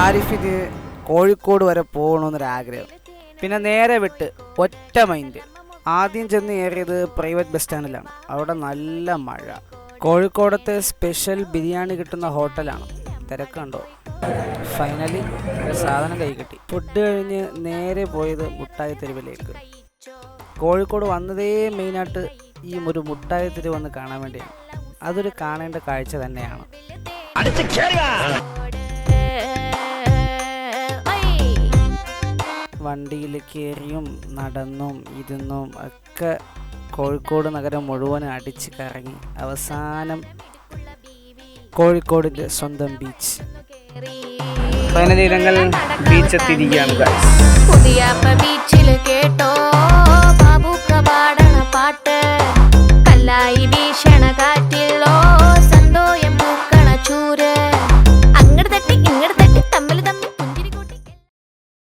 ആരിഫിന് കോഴിക്കോട് വരെ പോകണമെന്നൊരാഗ്രഹം. പിന്നെ നേരെ വിട്ട് ഒറ്റ മൈൻഡ്. ആദ്യം ചെന്ന് കയറിയത് പ്രൈവറ്റ് ബസ് സ്റ്റാൻഡിലാണ്. അവിടെ നല്ല മഴ. കോഴിക്കോടത്തെ സ്പെഷ്യൽ ബിരിയാണി കിട്ടുന്ന ഹോട്ടലാണ്. തിരക്കുണ്ടോ? ഫൈനലി സാധനം കൈ കിട്ടി. ഫുഡ് കഴിഞ്ഞ് നേരെ പോയത് മുട്ടായി തെരുവിലേക്ക്. കോഴിക്കോട് വന്നതേ മെയിനായിട്ട് ഈ ഒരു മുട്ടായി തെരുവ് വന്ന് കാണാൻ വേണ്ടിയാണ്. അതൊരു കാണേണ്ട കാഴ്ച തന്നെയാണ്. വണ്ടിയിൽ കയറിയും നടന്നും ഇരുന്നും ഒക്കെ കോഴിക്കോട് നഗരം മുഴുവൻ അടിച്ച് കറങ്ങി അവസാനം കോഴിക്കോടിൻ്റെ സ്വന്തം ബീച്ച്. ഫൈനലി ഞങ്ങൾ ബീച്ചെത്തിയിരിക്കുകയാണ്. പുതിയ ബീച്ചിൽ കേട്ടോ